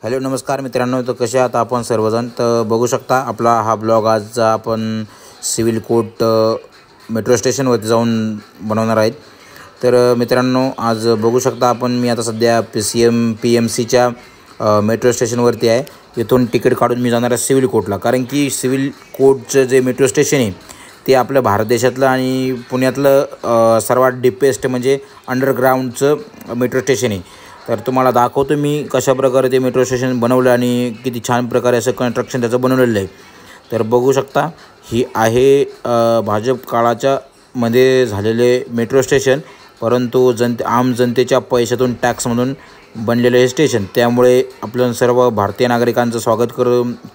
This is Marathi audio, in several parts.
हॅलो नमस्कार मित्रांनो, तर कसे आहात आपण सर्वजण. तर बघू शकता आपला हा ब्लॉग आजचा आपण सिव्हिल कोर्ट मेट्रो स्टेशनवरती जाऊन बनवणार आहेत. तर मित्रांनो, आज बघू शकता आपण मी आता सध्या PMCच्या मेट्रो स्टेशनवरती आहे. इथून तिकीट काढून मी जाणार आहे सिव्हिल कोर्टला, कारण की सिव्हिल कोर्टचं जे मेट्रो स्टेशन आहे ते आपल्या भारत देशातलं आणि पुण्यातलं सर्वात डीपेस्ट म्हणजे अंडरग्राऊंडचं मेट्रो स्टेशन आहे. तर तुम्हाला दाखवतो मी कशाप्रकारे ते मेट्रो स्टेशन बनवलं आणि किती छान प्रकारे असं कन्स्ट्रक्शन त्याचं बनवलेलं आहे. तर बघू शकता ही आहे भाजप काळाच्या मध्ये झालेले मेट्रो स्टेशन, परंतु आम जनतेच्या पैशातून टॅक्समधून बनलेले हे स्टेशन. त्यामुळे आपलं सर्व भारतीय नागरिकांचं स्वागत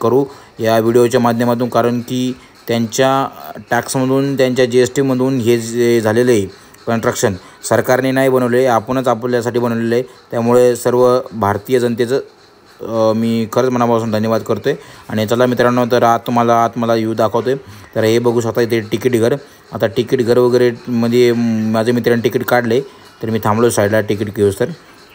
करू या व्हिडिओच्या माध्यमातून, कारण की त्यांच्या टॅक्समधून त्यांच्या GSTमधून हे जे झालेलं आहे कन्स्ट्रक्शन सरकारने नाही बनवले, आपणच आपल्यासाठी बनवलेलं आहे. त्यामुळे सर्व भारतीय जनतेचं मी खरंच मनापासून धन्यवाद करतो आहे. आणि चला मित्रांनो, तर मला व्ह्यू दाखवतो आहे. तर हे बघू शकता इथे तिकीट घर. आता तिकीट घर वगैरे मध्ये माझ्या मित्रांनी तिकीट काढले, तर मी थांबलो साईडला तिकीट घेऊस.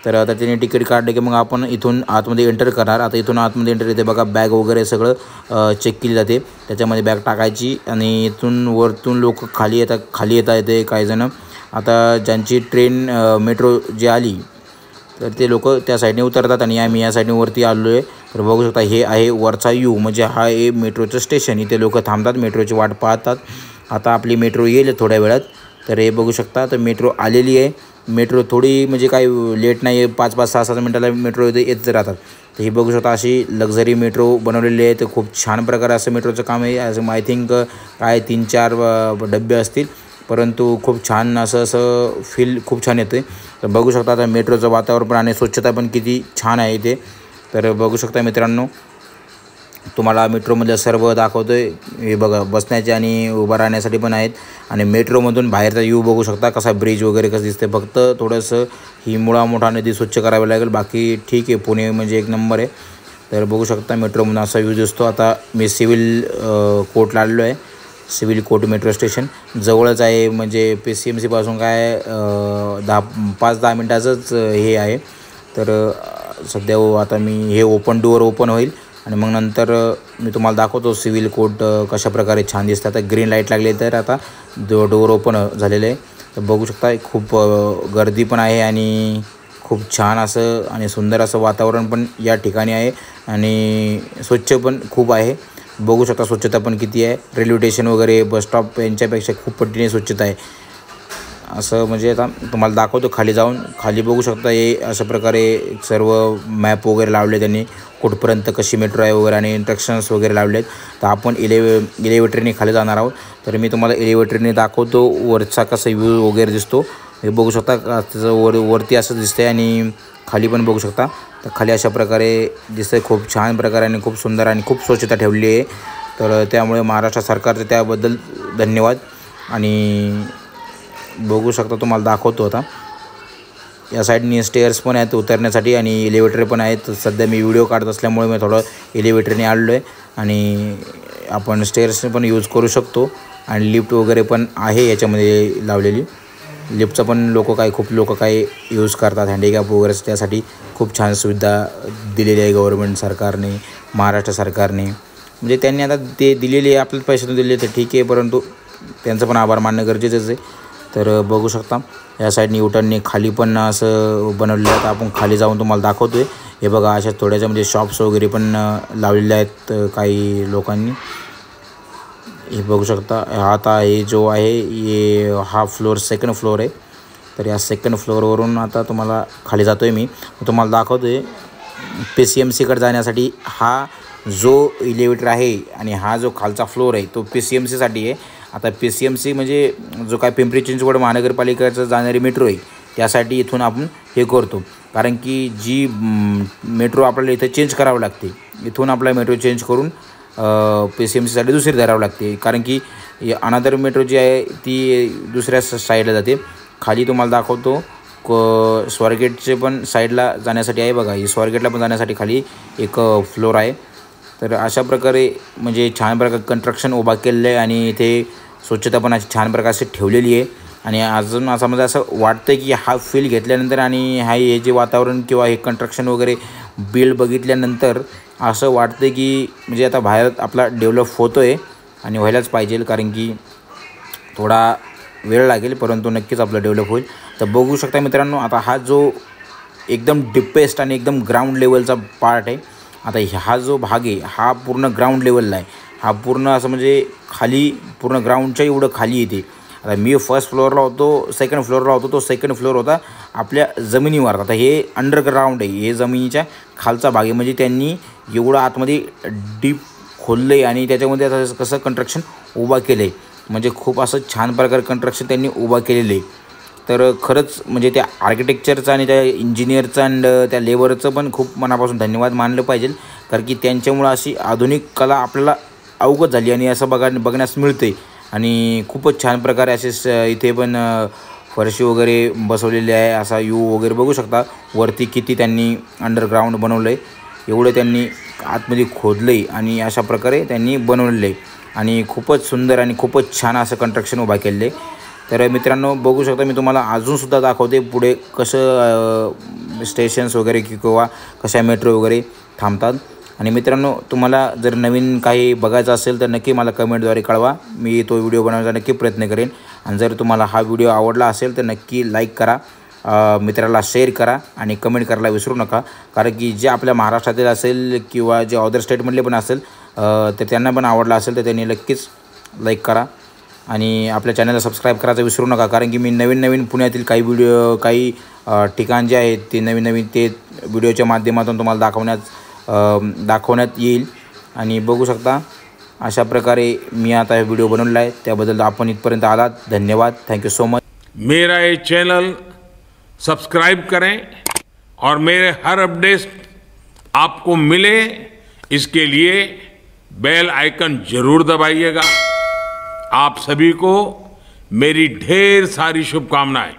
तर आता त्याने तिकीट काढले की मग आपण इथून आतमध्ये एंटर करणार. आता इथून आतमध्ये एंटर येते बघा, बॅग वगैरे सगळं चेक केली जाते. त्याच्यामध्ये बॅग टाकायची आणि इथून वरतून लोक खाली येता येते काही जण. आता ज्यांची ट्रेन मेट्रो जी आली तर ते लोक त्या साईडने उतरतात आणि आम्ही या साईडने वरती आलो आहे. तर बघू शकता हे आहे वरचा व्ह्यू, म्हणजे हा आहे मेट्रोचं स्टेशन. इथे लोक थांबतात, मेट्रोची वाट पाहतात. आता आपली मेट्रो येईल थोड्या वेळात. तर हे बघू शकता, तर मेट्रो आलेली आहे. मेट्रो थोडी म्हणजे काही लेट नाही आहे, 5-5, 6-6 मिनटाला मेट्रो येत राहतात. तर ही बघू शकता अशी लक्झरी मेट्रो बनवलेली आहे. तर खूप छान प्रकारे असं मेट्रोचं काम आहे. असं आय थिंक काय 3-4 डबे असतील, परंतु खूप छान असं फील खूप छान येते. तर बघू शकता आता मेट्रोचं वातावरण पण आणि स्वच्छता पण किती छान आहे इथे. तर बघू शकता मित्रांनो, तुम्हाला मेट्रोमधलं सर्व दाखवतो आहे. हे बघा, बसण्याचे आणि उभं राहण्यासाठी पण आहेत. आणि मेट्रोमधून बाहेरचा व्ह्यू बघू शकता कसा ब्रिज वगैरे कसं दिसते. फक्त थोडंसं ही मोठा नदी स्वच्छ करावी लागेल, बाकी ठीक आहे. पुणे म्हणजे एक नंबर आहे. तर बघू शकता मेट्रोमधून असा व्ह्यू दिसतो. आता मी सिव्हिल कोर्टला आलेलो आहे. सिव्हिल कोर्ट मेट्रो स्टेशन जवळच आहे, म्हणजे PCMCपासून काय 5-10 मिनटाचंच हे आहे. तर सध्या आता मी हे डोअर ओपन होईल आणि मग नंतर मी तुम्हाला दाखवतो सिव्हिल कोर्ट कशाप्रकारे छान दिसतं. आता ग्रीन लाईट लागली, तर आता डोअर ओपन झालेलं आहे. तर बघू शकता खूप गर्दी पण आहे आणि खूप छान असं आणि सुंदर असं वातावरण पण या ठिकाणी आहे आणि स्वच्छ पण खूप आहे. बघू शकता स्वच्छता पण किती आहे. रेल्वे स्टेशन वगैरे बसस्टॉप यांच्यापेक्षा खूप पटीने स्वच्छता आहे. असं म्हणजे आता तुम्हाला दाखवतो खाली जाऊन. खाली बघू शकता हे अशा प्रकारे सर्व मॅप वगैरे लावले त्यांनी, कुठपर्यंत कशी मेट्रो आहे वगैरे आणि इंस्ट्रक्शन्स वगैरे लावले आहेत. तर आपण एलिव्हेटरने खाली जाणार आहोत. तर मी तुम्हाला एलिव्हेटरने दाखवतो वरचा कसा व्ह्यू वगैरे दिसतो. हे बघू शकता त्याचं वरती असं दिसतं आहे आणि खाली पण बघू शकता. तर खाली अशा प्रकारे दिसतं, खूप छान प्रकारे आणि खूप सुंदर आणि खूप स्वच्छता ठेवली आहे. तर त्यामुळे महाराष्ट्र सरकारचं त्याबद्दल धन्यवाद. आणि बघू शकता तुम्हाला दाखवतो आता या साईडनी स्टेअर्स पण आहेत उतरण्यासाठी आणि एलिव्हेटर पण आहेत. सध्या मी व्हिडिओ काढत असल्यामुळे मी थोडं एलिव्हेटरने आलेलो आहे आणि आपण स्टेअर्सने पण यूज करू शकतो. आणि लिफ्ट वगैरे पण आहे याच्यामध्ये लावलेली. लिफ्टचा पण खूप लोक यूज करतात हँडिकॅप वगैरे, त्यासाठी खूप छान सुविधा दिलेली आहे गव्हर्मेंट सरकारने, महाराष्ट्र सरकारने. म्हणजे त्यांनी आता ते दिलेली आहे, आपल्याला पैशातून दिले तर ठीक आहे, परंतु त्यांचं पण आभार मानणं गरजेचंच आहे. तर बघू शकता या साईडनी युटर्नने खाली पण असं बनवलेलं आहे. तर आपण खाली जाऊन तुम्हाला दाखवतो आहे. हे बघा अशा थोड्याशा म्हणजे शॉप्स वगैरे पण लावलेले आहेत काही लोकांनी. हे बघू शकता. आता हे जो आहे हा सेकंड फ्लोअर आहे. तर या सेकंड फ्लोअरवरून आता तुम्हाला खाली जातो आहे मी. तुम्हाला दाखवतो आहे PCMCकडे जाण्यासाठी हा जो एलिव्हेटर आहे आणि हा जो खालचा फ्लोअर आहे तो PCMCसाठी आहे. आता PCMC म्हणजे जो काय पिंपरी चिंचवड महानगरपालिकेचं जाणारी मेट्रो आहे, त्यासाठी इथून आपण हे करतो. कारण की जी मेट्रो आपल्याला इथं चेंज करावं लागते, इथून आपला मेट्रो चेंज करून PCMCसाठी दुसरी धरावं लागते. कारण की अनदर मेट्रो जी आहे ती दुसऱ्या साईडला जाते. खाली तुम्हाला दाखवतो स्वारगेटचे पण साईडला जाण्यासाठी आहे बघा. ही स्वारगेटला पण जाण्यासाठी खाली एक फ्लोअर आहे. तर अशा प्रकारे म्हणजे छान प्रकारे कन्स्ट्रक्शन उभा केलेलं आहे आणि इथे स्वच्छता पण अशी छान प्रकारे ठेवलेली आहे. आणि अजून असं म्हणजे असं वाटतं की हा फील घेतल्यानंतर आणि हे जे वातावरण किंवा हे कन्स्ट्रक्शन वगैरे बिल्ड बघितल्यानंतर असं वाटतं की म्हणजे आता भारत आपला डेव्हलप होतो आहे आणि व्हायलाच पाहिजे, कारण की थोडा वेळ लागेल परंतु नक्कीच आपलं डेव्हलप होईल. तर बघू शकता मित्रांनो, आता हा जो एकदम डिपेस्ट आणि एकदम ग्राउंड लेवलचा पार्ट आहे. आता हा जो भाग आहे हा पूर्ण ग्राउंड लेवलला आहे. हा पूर्ण असं म्हणजे खाली पूर्ण ग्राउंडच्या एवढं खाली येते. आता मी फर्स्ट फ्लोअरला होतो, सेकंड फ्लोअरला होतो. तो सेकंड फ्लोअर होता आपल्या जमिनीवर. आता हे अंडरग्राऊंड आहे, हे जमिनीच्या खालचा भाग आहे. म्हणजे त्यांनी एवढं आतमध्ये डीप खोललं आहे आणि त्याच्यामध्ये आता कसं कंस्ट्रक्शन उभा केलं आहे. म्हणजे खूप असं छान प्रकारे कंस्ट्रक्शन त्यांनी उभा केलेलं आहे. तर खरंच म्हणजे त्या आर्किटेक्चरचं आणि त्या इंजिनियरचं अँड त्या लेबरचं पण खूप मनापासून धन्यवाद मानलं पाहिजे, कारण की त्यांच्यामुळं अशी आधुनिक कला आपल्याला अवगत झाली आणि असं बघण्यास मिळते. आणि खूपच छान प्रकारे असे इथे पण फरशी वगैरे बसवलेली आहे. असा यू वगैरे बघू शकता वरती किती त्यांनी अंडरग्राऊंड बनवलं आहे. एवढं त्यांनी आतमध्ये खोदलं आहे आणि अशा प्रकारे त्यांनी बनवलेलं आहे आणि खूपच सुंदर आणि खूपच छान असं कंस्ट्रक्शन उभा केलेलं आहे. तर मित्रांनो बघू शकता, मी तुम्हाला अजूनसुद्धा दाखवते पुढे कसं स्टेशन्स वगैरे किंवा कशा मेट्रो वगैरे थांबतात. आणि मित्रांनो, तुम्हाला जर नवीन काही बघायचं असेल तर नक्की मला कमेंटद्वारे कळवा. मी तो व्हिडिओ बनवण्याचा नक्की प्रयत्न करेन. आणि जर तुम्हाला हा व्हिडिओ आवडला असेल तर नक्की लाईक करा, मित्राला शेअर करा आणि कमेंट करायला विसरू नका. कारण की जे आपल्या महाराष्ट्रातील असेल किंवा जे अदर स्टेटमधले पण असेल तर त्यांना पण आवडला असेल तर त्यांनी नक्कीच लाईक करा आणि आपल्या चॅनलला सबस्क्राईब करायचं विसरू नका. कारण की मी नवीन पुण्यातील काही ठिकाण जे आहेत ते नवीन ते व्हिडिओच्या माध्यमातून तुम्हाला दाखवण्यात येईल. आणि बघू शकता अशा प्रकारे मी आता हे व्हिडिओ बनवला आहे. त्याबद्दल आपण इथपर्यंत आलात, धन्यवाद. Thank you so much. मेरा ये चैनल सब्सक्राइब करें और मेरे हर अपडेट आपको मिले, इसके लिए बेल आइकन जरूर दबाइएगा. आप सभी को मेरी ढेर सारी शुभकामनाएं.